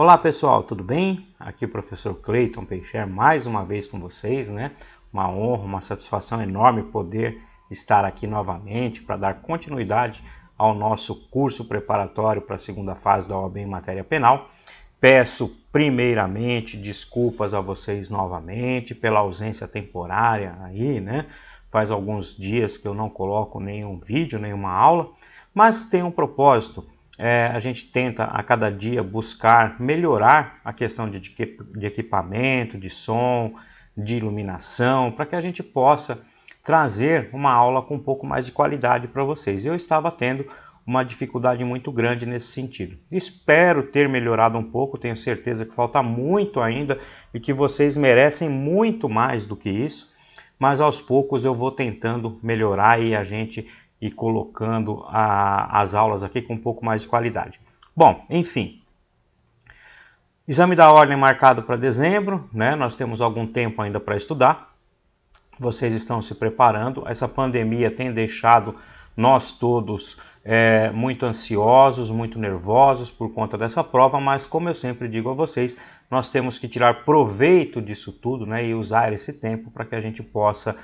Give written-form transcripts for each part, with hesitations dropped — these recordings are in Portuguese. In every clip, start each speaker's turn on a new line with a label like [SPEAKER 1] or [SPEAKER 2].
[SPEAKER 1] Olá pessoal, tudo bem? Aqui é o professor Clayton Peixer mais uma vez com vocês, né? Uma honra, uma satisfação enorme poder estar aqui novamente para dar continuidade ao nosso curso preparatório para a segunda fase da OAB em matéria penal. Peço primeiramente desculpas a vocês novamente pela ausência temporária aí, né? Faz alguns dias que eu não coloco nenhum vídeo, nenhuma aula, mas tem um propósito. A gente tenta a cada dia buscar melhorar a questão de equipamento, de som, de iluminação, para que a gente possa trazer uma aula com um pouco mais de qualidade para vocês. Eu estava tendo uma dificuldade muito grande nesse sentido. Espero ter melhorado um pouco, tenho certeza que falta muito ainda e que vocês merecem muito mais do que isso, mas aos poucos eu vou tentando melhorar e a gente ir colocando as aulas aqui com um pouco mais de qualidade. Bom, enfim, exame da ordem marcado para dezembro, né? Nós temos algum tempo ainda para estudar, vocês estão se preparando, essa pandemia tem deixado nós todos muito ansiosos, muito nervosos por conta dessa prova, mas como eu sempre digo a vocês, nós temos que tirar proveito disso tudo, né, e usar esse tempo para que a gente possa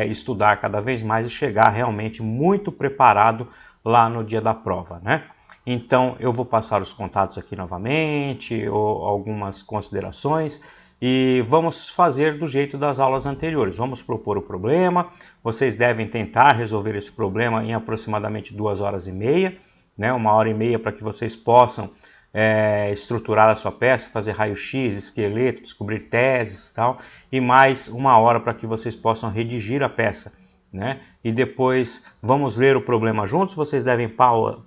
[SPEAKER 1] estudar cada vez mais e chegar realmente muito preparado lá no dia da prova, né? Então eu vou passar os contatos aqui novamente, ou algumas considerações, e vamos fazer do jeito das aulas anteriores. Vamos propor o problema, vocês devem tentar resolver esse problema em aproximadamente 2h30, né? 1h30 para que vocês possam estruturar a sua peça, fazer raio-x, esqueleto, descobrir teses e tal, e mais 1h para que vocês possam redigir a peça, né? E depois vamos ler o problema juntos, vocês devem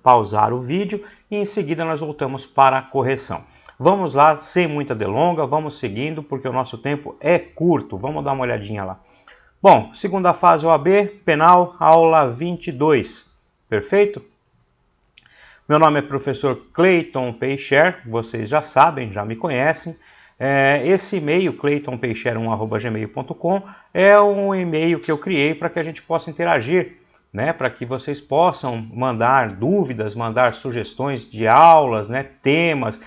[SPEAKER 1] pausar o vídeo e em seguida nós voltamos para a correção. Vamos lá, sem muita delonga, vamos seguindo, porque o nosso tempo é curto. Vamos dar uma olhadinha lá. Bom, segunda fase OAB, penal, aula 22. Perfeito? Meu nome é professor Clayton Peixer, vocês já sabem, já me conhecem. Esse e-mail, claytonpeixer1@gmail.com, é um e-mail que eu criei para que a gente possa interagir, né, para que vocês possam mandar dúvidas, mandar sugestões de aulas, né, temas,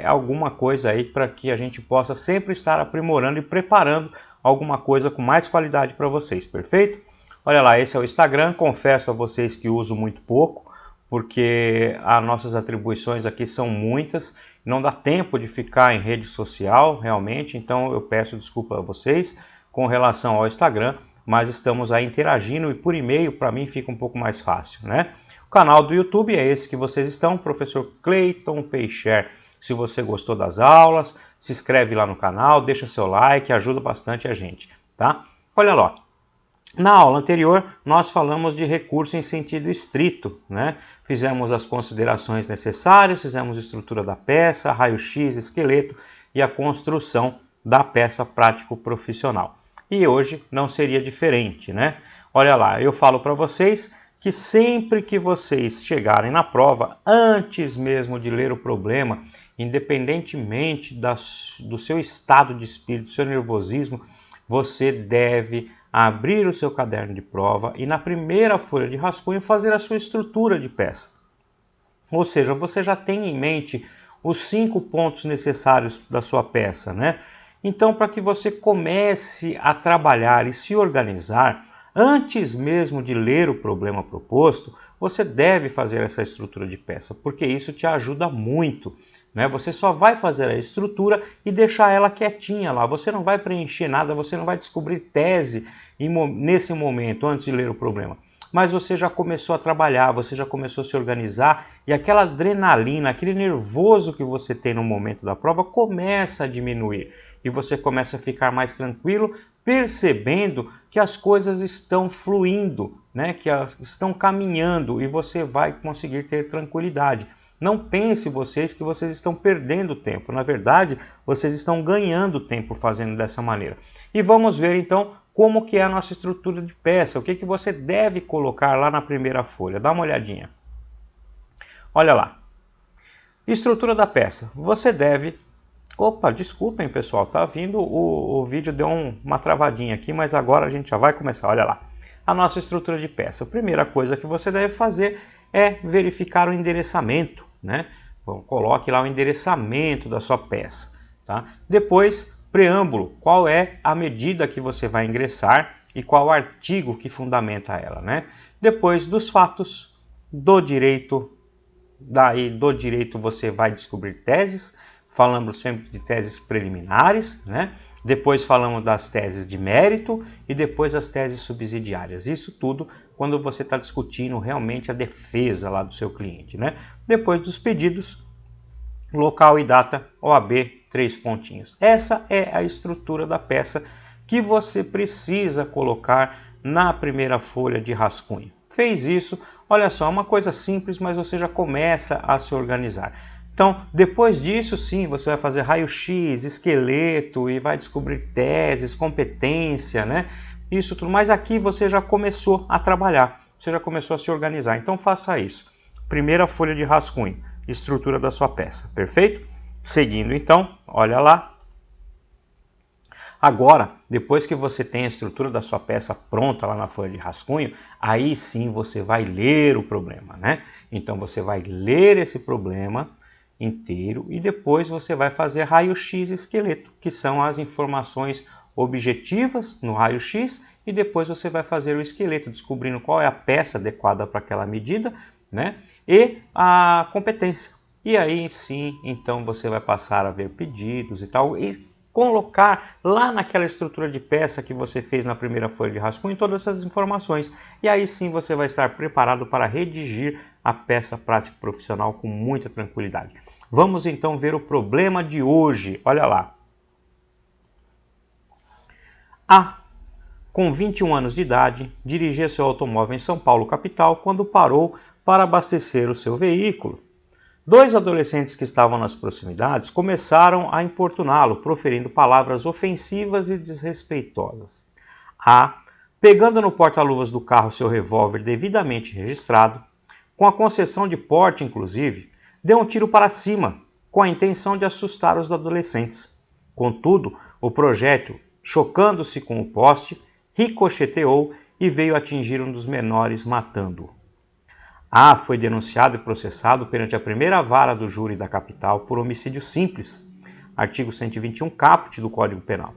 [SPEAKER 1] alguma coisa aí para que a gente possa sempre estar aprimorando e preparando alguma coisa com mais qualidade para vocês, perfeito? Olha lá, esse é o Instagram, confesso a vocês que uso muito pouco, porque as nossas atribuições aqui são muitas, não dá tempo de ficar em rede social realmente, então eu peço desculpa a vocês com relação ao Instagram, mas estamos aí interagindo e por e-mail para mim fica um pouco mais fácil, né? O canal do YouTube é esse que vocês estão, professor Clayton Peixer. Se você gostou das aulas, se inscreve lá no canal, deixa seu like, ajuda bastante a gente, tá? Olha lá, na aula anterior nós falamos de recurso em sentido estrito, né? Fizemos as considerações necessárias, fizemos a estrutura da peça, raio-x, esqueleto e a construção da peça prático-profissional. E hoje não seria diferente, né? Olha lá, eu falo para vocês que sempre que vocês chegarem na prova, antes mesmo de ler o problema, independentemente do seu estado de espírito, do seu nervosismo, você deve abrir o seu caderno de prova e na primeira folha de rascunho fazer a sua estrutura de peça. Ou seja, você já tem em mente os 5 pontos necessários da sua peça, né? Então, para que você comece a trabalhar e se organizar, antes mesmo de ler o problema proposto, você deve fazer essa estrutura de peça, porque isso te ajuda muito, né? Você só vai fazer a estrutura e deixar ela quietinha lá, você não vai preencher nada, você não vai descobrir tese nesse momento, antes de ler o problema. Mas você já começou a trabalhar, você já começou a se organizar e aquela adrenalina, aquele nervoso que você tem no momento da prova começa a diminuir e você começa a ficar mais tranquilo, percebendo que as coisas estão fluindo, né? Que elas estão caminhando e você vai conseguir ter tranquilidade. Não pense vocês que vocês estão perdendo tempo, na verdade vocês estão ganhando tempo fazendo dessa maneira. E vamos ver então como que é a nossa estrutura de peça, o que que você deve colocar lá na primeira folha. Dá uma olhadinha. Olha lá. Estrutura da peça. Você deve... Opa, desculpem pessoal, tá vindo, o vídeo deu uma travadinha aqui, mas agora a gente já vai começar. Olha lá. A nossa estrutura de peça. A primeira coisa que você deve fazer é verificar o endereçamento, né? Bom, coloque lá o endereçamento da sua peça. Tá? Depois, preâmbulo, qual é a medida que você vai ingressar e qual o artigo que fundamenta ela. Né? Depois dos fatos, do direito, daí do direito você vai descobrir teses, falamos sempre de teses preliminares, né? Depois falamos das teses de mérito e depois as teses subsidiárias. Isso tudo quando você está discutindo realmente a defesa lá do seu cliente, né? Depois dos pedidos, local e data, OAB, 3 pontinhos. Essa é a estrutura da peça que você precisa colocar na primeira folha de rascunho. Fez isso, olha só, uma coisa simples, mas você já começa a se organizar. Então, depois disso, sim, você vai fazer raio-x, esqueleto e vai descobrir teses, competência, né? Isso tudo. Mas aqui você já começou a trabalhar, você já começou a se organizar. Então, faça isso. Primeira folha de rascunho, estrutura da sua peça, perfeito? Seguindo, então, olha lá. Agora, depois que você tem a estrutura da sua peça pronta lá na folha de rascunho, aí sim você vai ler o problema, né? Então, você vai ler esse problema inteiro e depois você vai fazer raio-x e esqueleto, que são as informações objetivas no raio-x, e depois você vai fazer o esqueleto, descobrindo qual é a peça adequada para aquela medida, né? E a competência. E aí sim, então você vai passar a ver pedidos e tal, e colocar lá naquela estrutura de peça que você fez na primeira folha de rascunho todas essas informações. E aí sim você vai estar preparado para redigir a peça prática profissional com muita tranquilidade. Vamos então ver o problema de hoje. Olha lá. A, com 21 anos de idade, dirigia seu automóvel em São Paulo, capital, quando parou para abastecer o seu veículo. 2 adolescentes que estavam nas proximidades começaram a importuná-lo, proferindo palavras ofensivas e desrespeitosas. A, pegando no porta-luvas do carro seu revólver devidamente registrado, com a concessão de porte inclusive, deu um tiro para cima, com a intenção de assustar os adolescentes. Contudo, o projétil, chocando-se com o poste, ricocheteou e veio atingir um dos menores, matando-o. A foi denunciado e processado perante a primeira vara do júri da capital por homicídio simples, artigo 121 caput do Código Penal.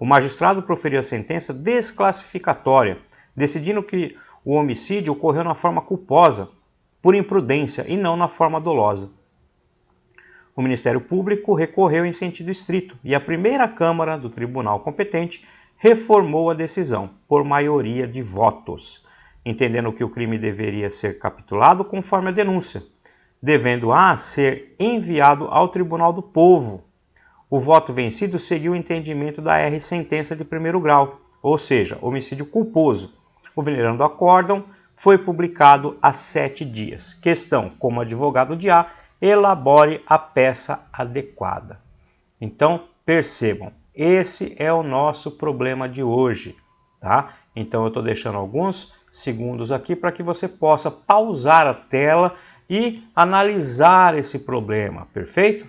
[SPEAKER 1] O magistrado proferiu a sentença desclassificatória, decidindo que o homicídio ocorreu na forma culposa, por imprudência e não na forma dolosa. O Ministério Público recorreu em sentido estrito e a primeira Câmara do Tribunal competente reformou a decisão, por maioria de votos, entendendo que o crime deveria ser capitulado conforme a denúncia, devendo A ser enviado ao Tribunal do Povo. O voto vencido seguiu o entendimento da R sentença de primeiro grau, ou seja, homicídio culposo. O venerando acórdão foi publicado há 7 dias. Questão: como advogado de A, elabore a peça adequada. Então, percebam, esse é o nosso problema de hoje, tá? Então, eu estou deixando alguns segundos aqui para que você possa pausar a tela e analisar esse problema, perfeito?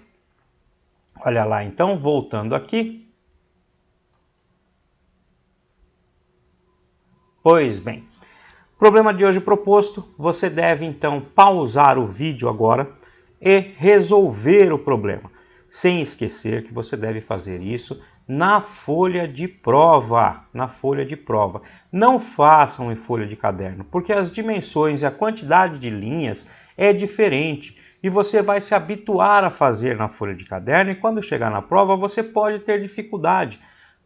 [SPEAKER 1] Olha lá, então, voltando aqui. Pois bem, problema de hoje proposto, você deve então pausar o vídeo agora e resolver o problema, sem esquecer que você deve fazer isso na folha de prova, Não façam em folha de caderno, porque as dimensões e a quantidade de linhas é diferente e você vai se habituar a fazer na folha de caderno e quando chegar na prova você pode ter dificuldade,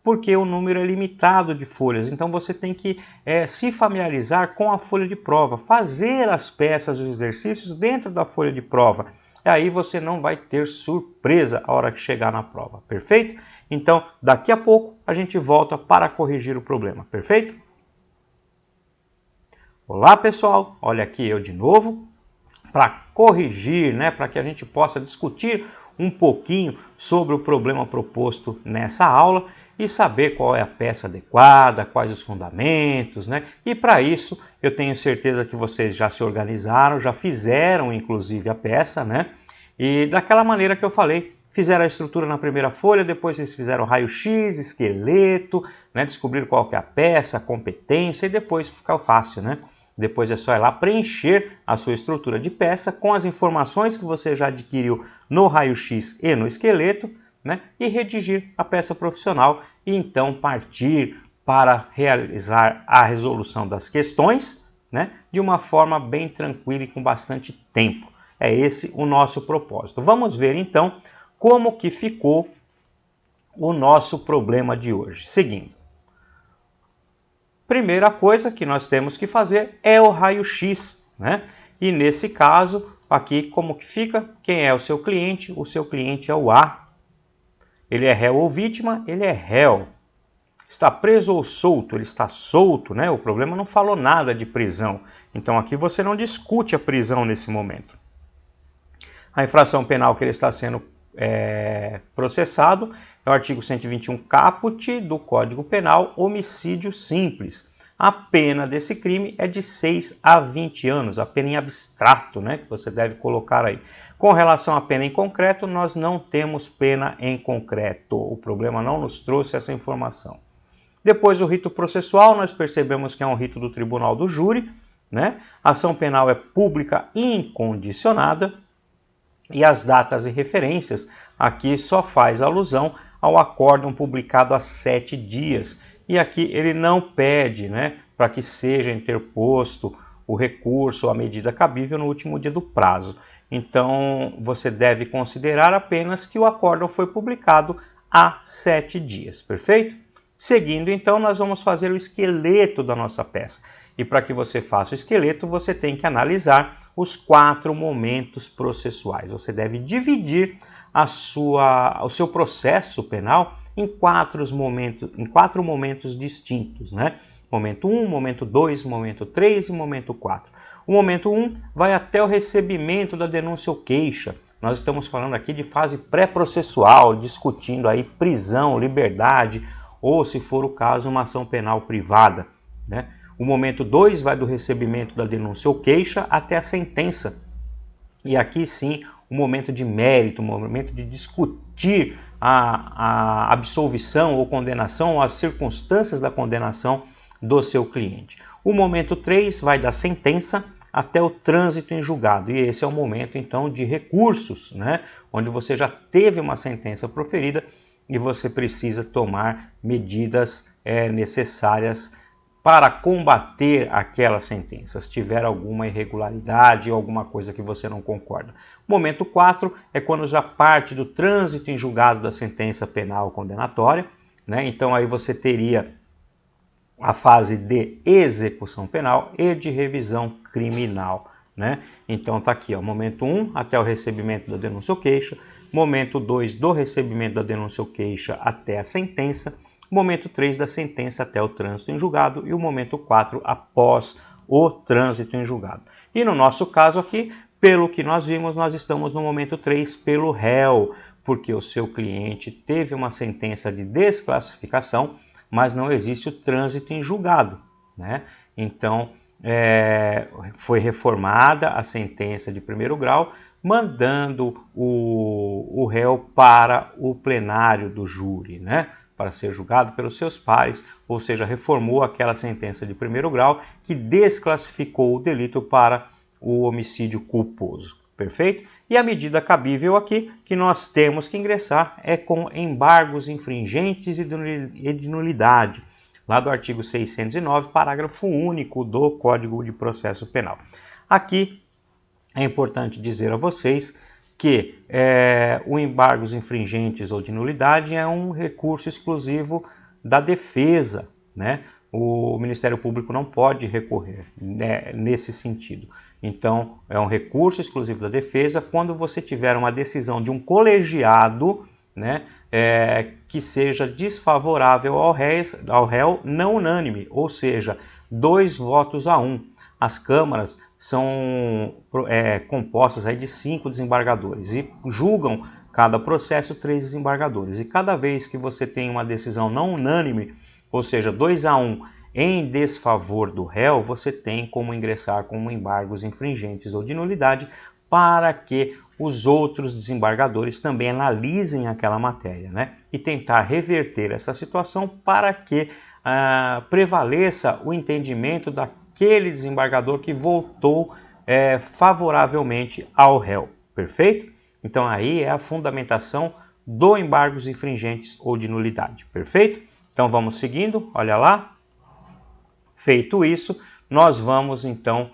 [SPEAKER 1] porque o número é limitado de folhas, então você tem que se familiarizar com a folha de prova, fazer as peças, os exercícios dentro da folha de prova. E aí você não vai ter surpresa a hora que chegar na prova, perfeito? Então, daqui a pouco a gente volta para corrigir o problema, perfeito? Olá pessoal, olha aqui eu de novo para corrigir, para que a gente possa discutir um pouquinho sobre o problema proposto nessa aula e saber qual é a peça adequada, quais os fundamentos, E para isso eu tenho certeza que vocês já se organizaram, já fizeram inclusive a peça, E daquela maneira que eu falei, fizeram a estrutura na primeira folha, depois vocês fizeram raio-x, esqueleto, descobriram qual que é a peça, a competência e depois fica fácil, Depois é só ir lá preencher a sua estrutura de peça com as informações que você já adquiriu no raio-x e no esqueleto, né? E redigir a peça profissional e então partir para realizar a resolução das questões, né? De uma forma bem tranquila e com bastante tempo. É esse o nosso propósito. Vamos ver então como que ficou o nosso problema de hoje. Seguindo. Primeira coisa que nós temos que fazer é o raio-x, né? E nesse caso, aqui como que fica? Quem é o seu cliente? O seu cliente é o A. Ele é réu ou vítima? Ele é réu. Está preso ou solto? Ele está solto, né? O problema não falou nada de prisão. Então aqui você não discute a prisão nesse momento. A infração penal que ele está sendo processado é o artigo 121 caput do Código Penal, homicídio simples. A pena desse crime é de 6 a 20 anos, a pena em abstrato, né, que você deve colocar aí. Com relação à pena em concreto, nós não temos pena em concreto. O problema não nos trouxe essa informação. Depois, o rito processual, nós percebemos que é um rito do tribunal do júri, né? A ação penal é pública e incondicionada. E as datas e referências aqui só faz alusão ao acórdão publicado há 7 dias. E aqui ele não pede, né, para que seja interposto o recurso à medida cabível no último dia do prazo. Então você deve considerar apenas que o acórdão foi publicado há 7 dias, perfeito? Seguindo, então, nós vamos fazer o esqueleto da nossa peça. E para que você faça o esqueleto, você tem que analisar os 4 momentos processuais. Você deve dividir o seu processo penal em 4 momentos distintos, né? Momento 1, momento 2, momento 3 e momento 4. O momento 1 vai até o recebimento da denúncia ou queixa. Nós estamos falando aqui de fase pré-processual, discutindo aí prisão, liberdade, ou, se for o caso, uma ação penal privada, né? O momento 2 vai do recebimento da denúncia ou queixa até a sentença. E aqui sim, o momento de mérito, o momento de discutir a absolvição ou condenação, ou as circunstâncias da condenação do seu cliente. O momento 3 vai da sentença até o trânsito em julgado. E esse é o momento, então, de recursos, né? Onde você já teve uma sentença proferida e você precisa tomar medidas necessárias para combater aquela sentença, se tiver alguma irregularidade ou alguma coisa que você não concorda. O momento 4 é quando já parte do trânsito em julgado da sentença penal condenatória, né? Então aí você teria a fase de execução penal e de revisão criminal, né? Então tá aqui, ó, momento 1 até o recebimento da denúncia ou queixa, momento 2 do recebimento da denúncia ou queixa até a sentença, momento 3 da sentença até o trânsito em julgado e o momento 4 após o trânsito em julgado. E no nosso caso aqui, pelo que nós vimos, nós estamos no momento 3 pelo réu, porque o seu cliente teve uma sentença de desclassificação, mas não existe o trânsito em julgado, né? Então, foi reformada a sentença de primeiro grau, mandando o réu para o plenário do júri, né? Para ser julgado pelos seus pares, ou seja, reformou aquela sentença de primeiro grau que desclassificou o delito para o homicídio culposo, perfeito? E a medida cabível aqui que nós temos que ingressar é com embargos infringentes e de nulidade, lá do artigo 609, parágrafo único do Código de Processo Penal. Aqui é importante dizer a vocês que o embargos infringentes ou de nulidade é um recurso exclusivo da defesa, né? O Ministério Público não pode recorrer, né, nesse sentido. Então, é um recurso exclusivo da defesa quando você tiver uma decisão de um colegiado, né, que seja desfavorável ao réu não unânime, ou seja, 2 votos a 1. As câmaras são compostas aí de 5 desembargadores e julgam cada processo 3 desembargadores. E cada vez que você tem uma decisão não unânime, ou seja, 2 a 1 em desfavor do réu, você tem como ingressar com embargos infringentes ou de nulidade para que os outros desembargadores também analisem aquela matéria, né? E tentar reverter essa situação para que prevaleça o entendimento aquele desembargador que votou favoravelmente ao réu, perfeito? Então aí é a fundamentação do embargos infringentes ou de nulidade, perfeito? Então vamos seguindo, olha lá. Feito isso, nós vamos então,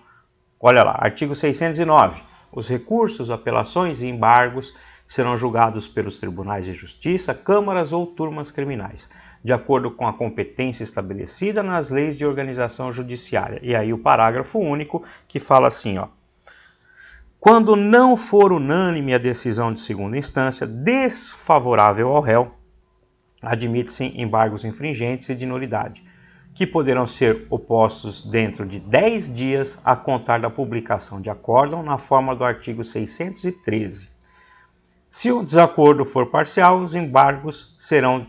[SPEAKER 1] olha lá, artigo 609. Os recursos, apelações e embargos serão julgados pelos tribunais de justiça, câmaras ou turmas criminais, de acordo com a competência estabelecida nas leis de organização judiciária. E aí o parágrafo único que fala assim, ó. Quando não for unânime a decisão de segunda instância desfavorável ao réu, admite-se embargos infringentes e de nulidade, que poderão ser opostos dentro de 10 dias a contar da publicação de acórdão na forma do artigo 613. Se o desacordo for parcial, os embargos serão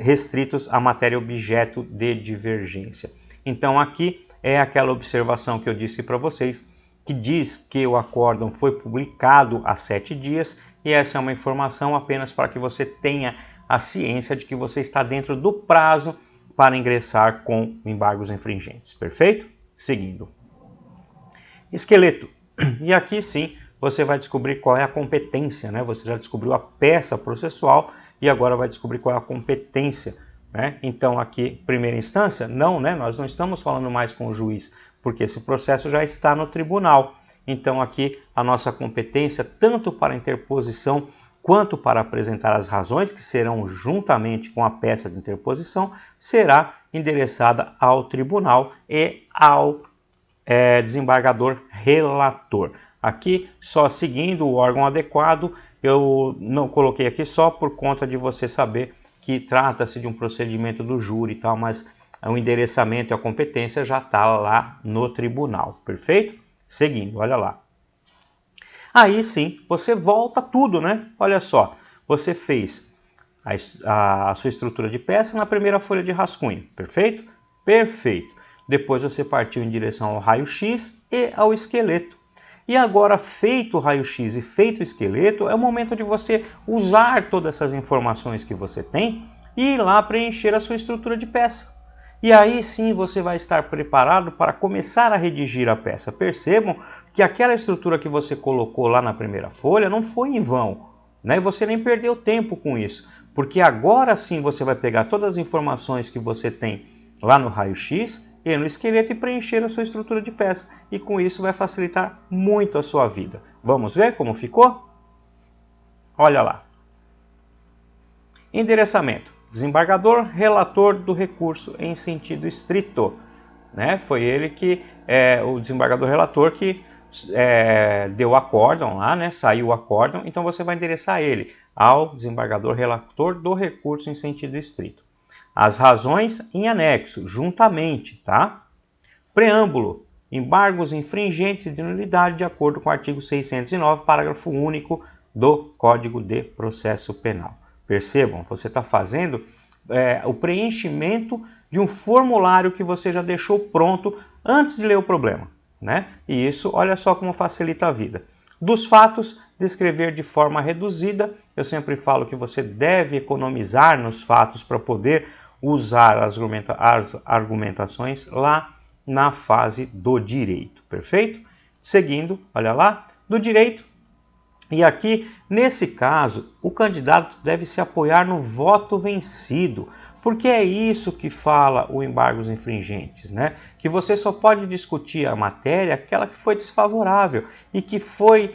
[SPEAKER 1] restritos à matéria objeto de divergência. Então aqui é aquela observação que eu disse para vocês, que diz que o acórdão foi publicado há 7 dias, e essa é uma informação apenas para que você tenha a ciência de que você está dentro do prazo para ingressar com embargos infringentes, perfeito? Seguindo. Esqueleto. E aqui sim, você vai descobrir qual é a competência, né? Você já descobriu a peça processual e agora vai descobrir qual é a competência, né? Então aqui, primeira instância, não, né? Nós não estamos falando mais com o juiz, porque esse processo já está no tribunal. Então aqui a nossa competência, tanto para interposição quanto para apresentar as razões, que serão juntamente com a peça de interposição, será endereçada ao tribunal e ao desembargador relator. Aqui, só seguindo o órgão adequado, eu não coloquei aqui só por conta de você saber que trata-se de um procedimento do júri e tal, mas o endereçamento e a competência já está lá no tribunal, perfeito? Seguindo, olha lá. Aí sim, você volta tudo, né? Olha só, você fez a sua estrutura de peça na primeira folha de rascunho, perfeito? Perfeito. Depois você partiu em direção ao raio-x e ao esqueleto. E agora, feito o raio-x e feito o esqueleto, é o momento de você usar todas essas informações que você tem e ir lá preencher a sua estrutura de peça. E aí sim você vai estar preparado para começar a redigir a peça. Percebam que aquela estrutura que você colocou lá na primeira folha não foi em vão, né? E você nem perdeu tempo com isso, porque agora sim você vai pegar todas as informações que você tem lá no raio-x e no esqueleto e preencher a sua estrutura de peça. E com isso vai facilitar muito a sua vida. Vamos ver como ficou? Olha lá. Endereçamento. Desembargador, relator do recurso em sentido estrito. Né? Foi ele que, o desembargador relator que deu o acórdão lá, né? Saiu o acórdão, então você vai endereçar ele ao desembargador relator do recurso em sentido estrito. As razões em anexo, juntamente, tá? Preâmbulo, embargos infringentes e de nulidade de acordo com o artigo 609, parágrafo único do Código de Processo Penal. Percebam, você está fazendo o preenchimento de um formulário que você já deixou pronto antes de ler o problema, né? E isso, olha só como facilita a vida. Dos fatos, descrever de forma reduzida. Eu sempre falo que você deve economizar nos fatos para poder usar as argumentações lá na fase do direito, perfeito? Seguindo, olha lá, do direito. E aqui, nesse caso, o candidato deve se apoiar no voto vencido, porque é isso que fala o embargos infringentes, né? Que você só pode discutir a matéria, aquela que foi desfavorável e que foi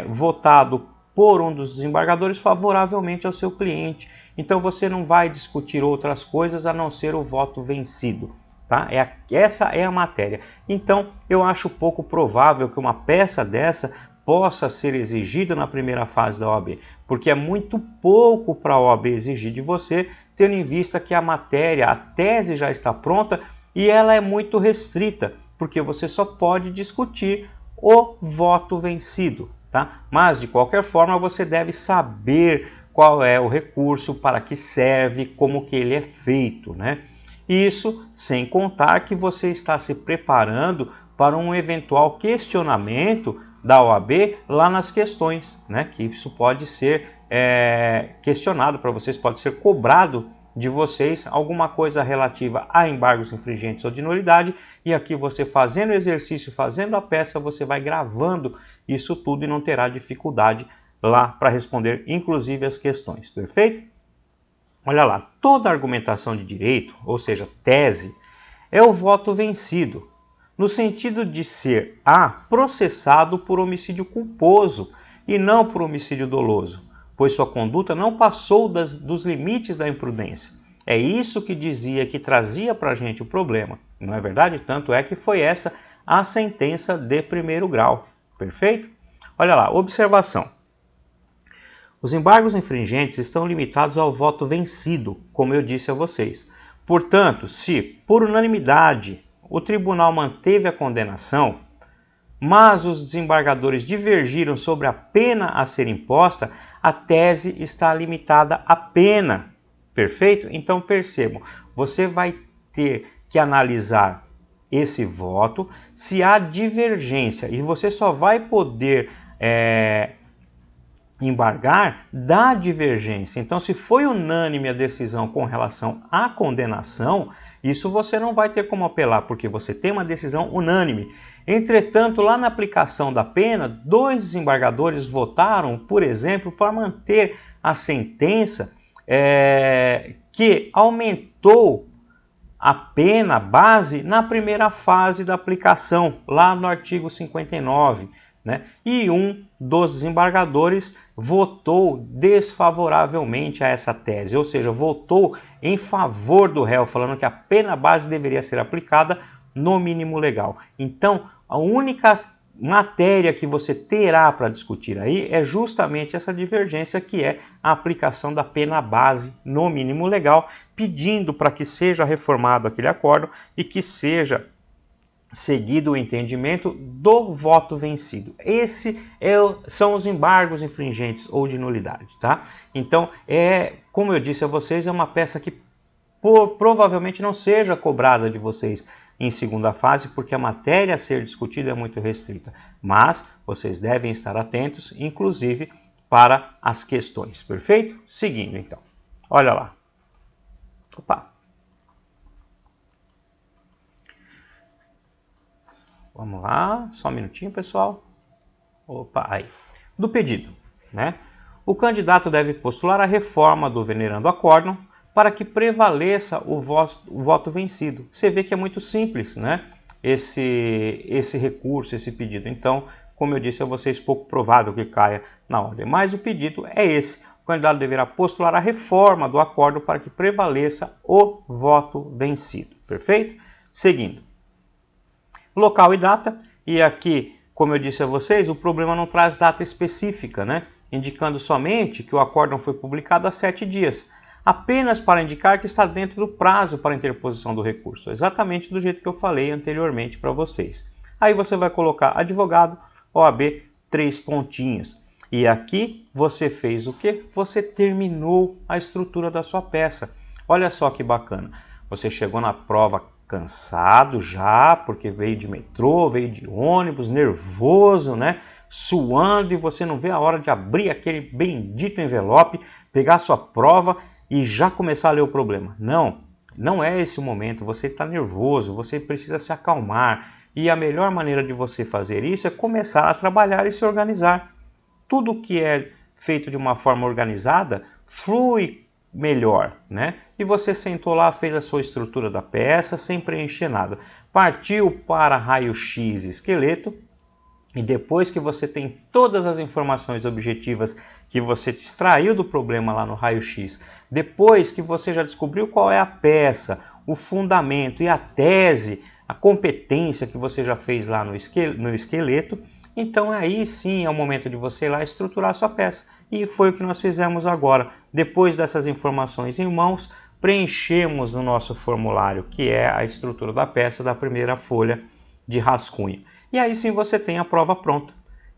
[SPEAKER 1] votado por um dos desembargadores favoravelmente ao seu cliente. Então você não vai discutir outras coisas a não ser o voto vencido. Tá? Essa é a matéria. Então eu acho pouco provável que uma peça dessa possa ser exigida na primeira fase da OAB, porque é muito pouco para a OAB exigir de você, tendo em vista que a matéria, a tese já está pronta e ela é muito restrita, porque você só pode discutir o voto vencido, tá? Mas de qualquer forma você deve saber qual é o recurso, para que serve, como que ele é feito, né? Isso sem contar que você está se preparando para um eventual questionamento da OAB lá nas questões, né? Que isso pode ser questionado para vocês, pode ser cobrado de vocês alguma coisa relativa a embargos infringentes ou de nulidade, e aqui você fazendo o exercício, fazendo a peça, você vai gravando isso tudo e não terá dificuldade lá para responder, inclusive, as questões, perfeito? Olha lá, toda argumentação de direito, ou seja, tese, é o voto vencido, no sentido de ser A, processado por homicídio culposo e não por homicídio doloso, pois sua conduta não passou dos limites da imprudência. É isso que dizia, que trazia para a gente o problema, não é verdade? Tanto é que foi essa a sentença de primeiro grau, perfeito? Olha lá, observação. Os embargos infringentes estão limitados ao voto vencido, como eu disse a vocês. Portanto, se, por unanimidade, o tribunal manteve a condenação, mas os desembargadores divergiram sobre a pena a ser imposta, a tese está limitada à pena. Perfeito? Então percebam, você vai ter que analisar esse voto, se há divergência, e você só vai poder embargar da divergência. Então, se foi unânime a decisão com relação à condenação, isso você não vai ter como apelar, porque você tem uma decisão unânime. Entretanto, lá na aplicação da pena, 2 desembargadores votaram, por exemplo, para manter a sentença que aumentou a pena base na primeira fase da aplicação, lá no artigo 59. Né? E um dos desembargadores votou desfavoravelmente a essa tese, ou seja, votou em favor do réu, falando que a pena base deveria ser aplicada no mínimo legal. Então, a única matéria que você terá para discutir aí é justamente essa divergência, que é a aplicação da pena base no mínimo legal, pedindo para que seja reformado aquele acórdão e que seja seguido o entendimento do voto vencido. Esses são os embargos infringentes ou de nulidade, tá? Então, como eu disse a vocês, é uma peça que provavelmente não seja cobrada de vocês em segunda fase, porque a matéria a ser discutida é muito restrita. Mas vocês devem estar atentos, inclusive, para as questões, perfeito? Seguindo, então. Olha lá. Opa! Vamos lá, só um minutinho, pessoal. Opa, aí. Do pedido, né? O candidato deve postular a reforma do venerando acórdão para que prevaleça o voto vencido. Você vê que é muito simples, né? Esse recurso, esse pedido. Então, como eu disse a vocês, pouco provável que caia na ordem. Mas o pedido é esse. O candidato deverá postular a reforma do acórdão para que prevaleça o voto vencido. Perfeito? Seguindo. Local e data, e aqui, como eu disse a vocês, o problema não traz data específica, né? Indicando somente que o acórdão foi publicado há 7 dias, apenas para indicar que está dentro do prazo para interposição do recurso, exatamente do jeito que eu falei anteriormente para vocês. Aí você vai colocar advogado, OAB, 3 pontinhos. E aqui você fez o quê? Você terminou a estrutura da sua peça. Olha só que bacana, você chegou na prova cansado já, porque veio de metrô, veio de ônibus, nervoso, né? Suando, e você não vê a hora de abrir aquele bendito envelope, pegar a sua prova e já começar a ler o problema. Não, não é esse o momento, você está nervoso, você precisa se acalmar, e a melhor maneira de você fazer isso é começar a trabalhar e se organizar. Tudo que é feito de uma forma organizada flui melhor, né? E você sentou lá, fez a sua estrutura da peça sem preencher nada. Partiu para raio-x esqueleto, e depois que você tem todas as informações objetivas que você extraiu do problema lá no raio-x, depois que você já descobriu qual é a peça, o fundamento e a tese, a competência que você já fez lá no esqueleto, então aí sim é o momento de você ir lá estruturar a sua peça. E foi o que nós fizemos agora. Depois dessas informações em mãos, preenchemos no nosso formulário, que é a estrutura da peça da primeira folha de rascunho. E aí sim você tem a prova pronta.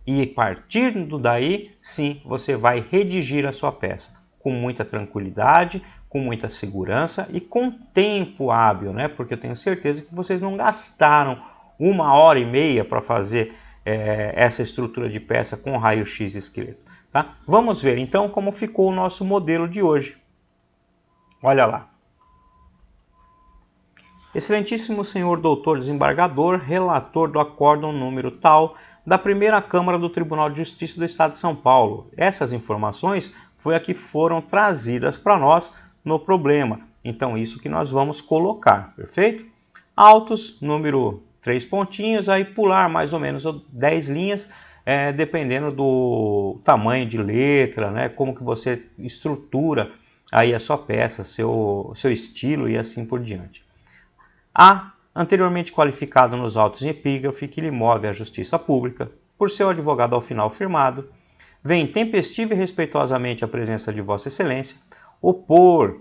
[SPEAKER 1] E partindo daí, sim, você vai redigir a sua peça com muita tranquilidade, com muita segurança e com tempo hábil, né? Porque eu tenho certeza que vocês não gastaram 1h30 para fazer essa estrutura de peça com raio-x esqueleto. Tá? Vamos ver então como ficou o nosso modelo de hoje. Olha lá. Excelentíssimo senhor doutor desembargador, relator do acórdão número tal da primeira Câmara do Tribunal de Justiça do Estado de São Paulo. Essas informações foi a que foram trazidas para nós no problema. Então, isso que nós vamos colocar, perfeito? Autos, número 3 pontinhos, aí pular mais ou menos 10 linhas, dependendo do tamanho de letra, né? Como que você estrutura aí a sua peça, seu estilo e assim por diante. A, anteriormente qualificado nos autos em epígrafe que lhe move à justiça pública, por seu advogado ao final firmado, vem tempestivo e respeitosamente à presença de Vossa Excelência, opor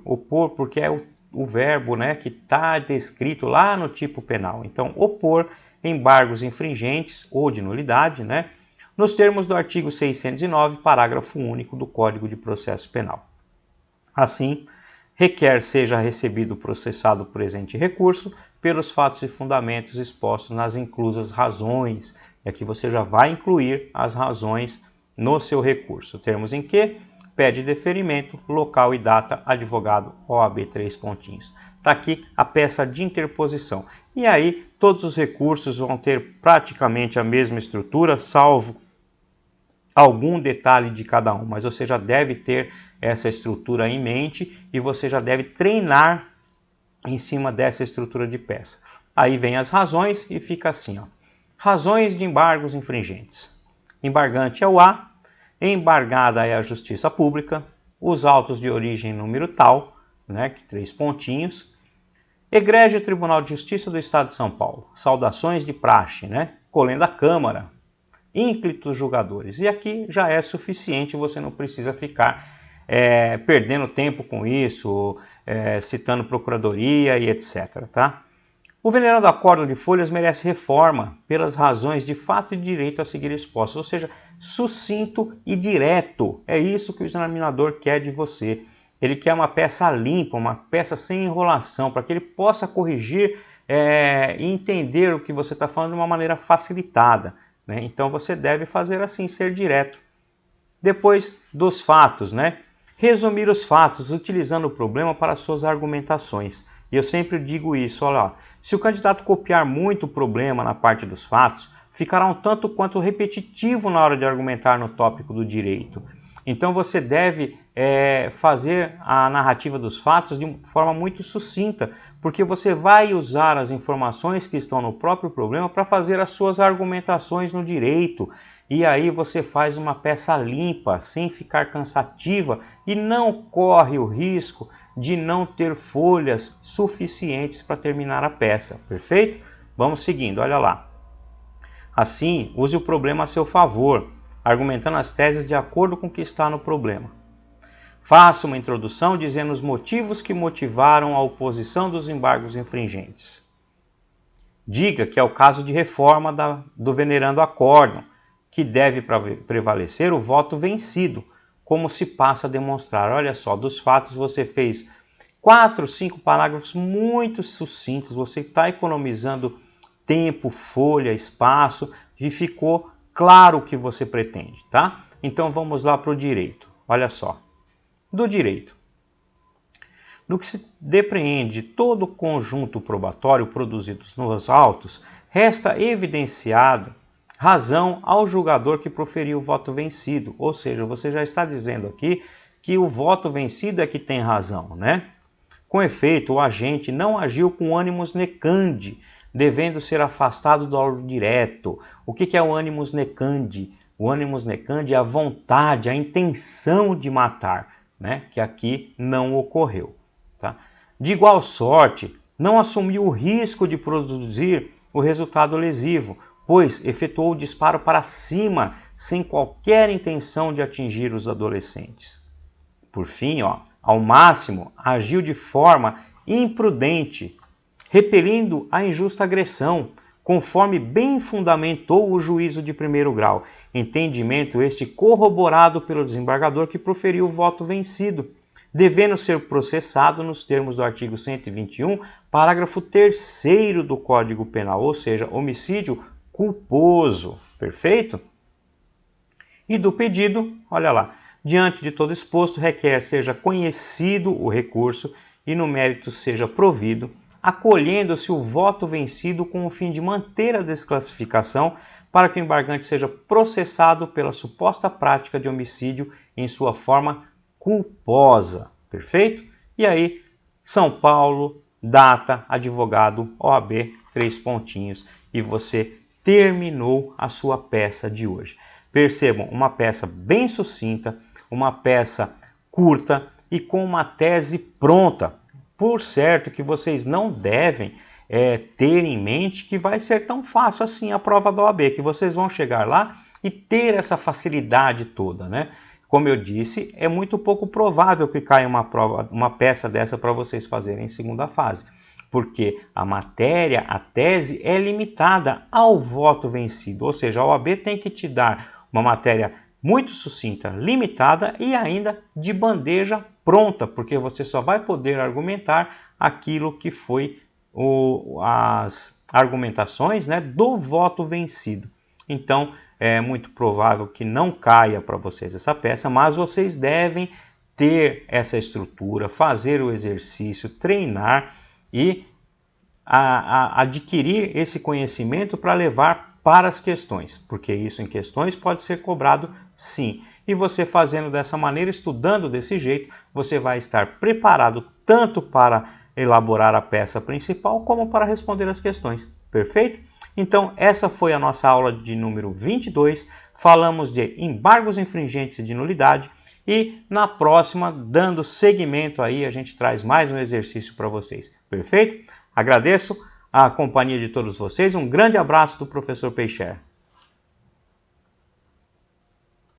[SPEAKER 1] porque é o verbo, né, que está descrito lá no tipo penal. Então, opor embargos infringentes ou de nulidade, né, nos termos do artigo 609, parágrafo único do Código de Processo Penal. Assim, requer seja recebido o processado presente recurso pelos fatos e fundamentos expostos nas inclusas razões. E aqui você já vai incluir as razões no seu recurso. Termos em que pede deferimento, local e data, advogado, OAB 3 pontinhos. Está aqui a peça de interposição. E aí todos os recursos vão ter praticamente a mesma estrutura, salvo algum detalhe de cada um, mas você já deve ter essa estrutura em mente e você já deve treinar em cima dessa estrutura de peça. Aí vem as razões e fica assim, ó. Razões de embargos infringentes. Embargante é o A, embargada é a justiça pública, os autos de origem número tal, né, 3 pontinhos. Egrégio Tribunal de Justiça do Estado de São Paulo. Saudações de praxe, né? Colenda Câmara. Ínclitos julgadores. E aqui já é suficiente, você não precisa ficar perdendo tempo com isso, citando procuradoria e etc. Tá? O venerando acórdão de folhas merece reforma pelas razões de fato e direito a seguir expostas, ou seja, sucinto e direto. É isso que o examinador quer de você. Ele quer uma peça limpa, uma peça sem enrolação, para que ele possa corrigir e entender o que você está falando de uma maneira facilitada. Né? Então você deve fazer assim, ser direto. Depois dos fatos, né? Resumir os fatos utilizando o problema para suas argumentações. E eu sempre digo isso, olha lá, se o candidato copiar muito o problema na parte dos fatos, ficará um tanto quanto repetitivo na hora de argumentar no tópico do direito. Então você deve fazer a narrativa dos fatos de forma muito sucinta, porque você vai usar as informações que estão no próprio problema para fazer as suas argumentações no direito. E aí você faz uma peça limpa, sem ficar cansativa e não corre o risco de não ter folhas suficientes para terminar a peça, perfeito? Vamos seguindo, olha lá. Assim, use o problema a seu favor, argumentando as teses de acordo com o que está no problema. Faça uma introdução dizendo os motivos que motivaram a oposição dos embargos infringentes. Diga que é o caso de reforma do venerando acórdão, que deve prevalecer o voto vencido, como se passa a demonstrar. Olha só, dos fatos você fez 4, 5 parágrafos muito sucintos, você está economizando tempo, folha, espaço e ficou claro o que você pretende, tá? Então vamos lá para o direito. Olha só, do direito. Do que se depreende todo o conjunto probatório produzido nos autos, resta evidenciado razão ao julgador que proferiu o voto vencido. Ou seja, você já está dizendo aqui que o voto vencido é que tem razão, né? Com efeito, o agente não agiu com ânimos necandi, devendo ser afastado do auro direto. O que é o ânimos necandi? O ânimos necandi é a vontade, a intenção de matar, né? Que aqui não ocorreu. Tá? De igual sorte, não assumiu o risco de produzir o resultado lesivo, pois efetuou o disparo para cima, sem qualquer intenção de atingir os adolescentes. Por fim, ao máximo, agiu de forma imprudente, repelindo a injusta agressão, conforme bem fundamentou o juízo de primeiro grau, entendimento este corroborado pelo desembargador que proferiu o voto vencido, devendo ser processado nos termos do artigo 121, parágrafo 3º do Código Penal, ou seja, homicídio culposo, perfeito? E do pedido, olha lá, diante de todo exposto, requer seja conhecido o recurso e no mérito seja provido, acolhendo-se o voto vencido com o fim de manter a desclassificação para que o embargante seja processado pela suposta prática de homicídio em sua forma culposa. Perfeito? E aí, São Paulo, data, advogado, OAB, 3 pontinhos, e você terminou a sua peça de hoje. Percebam, uma peça bem sucinta, uma peça curta e com uma tese pronta. Por certo que vocês não devem ter em mente que vai ser tão fácil assim a prova da OAB, que vocês vão chegar lá e ter essa facilidade toda, né? Como eu disse, é muito pouco provável que caia uma peça dessa para vocês fazerem em segunda fase, porque a matéria, a tese, é limitada ao voto vencido, ou seja, a OAB tem que te dar uma matéria muito sucinta, limitada e ainda de bandeja pronta, porque você só vai poder argumentar aquilo que foi as argumentações, né, do voto vencido. Então, é muito provável que não caia para vocês essa peça, mas vocês devem ter essa estrutura, fazer o exercício, treinar e adquirir esse conhecimento para levar para as questões, porque isso em questões pode ser cobrado sim. E você fazendo dessa maneira, estudando desse jeito, você vai estar preparado tanto para elaborar a peça principal como para responder as questões. Perfeito? Então, essa foi a nossa aula de número 22. Falamos de embargos infringentes e de nulidade. E na próxima, dando seguimento aí, a gente traz mais um exercício para vocês. Perfeito? Agradeço a companhia de todos vocês. Um grande abraço do professor Peixer.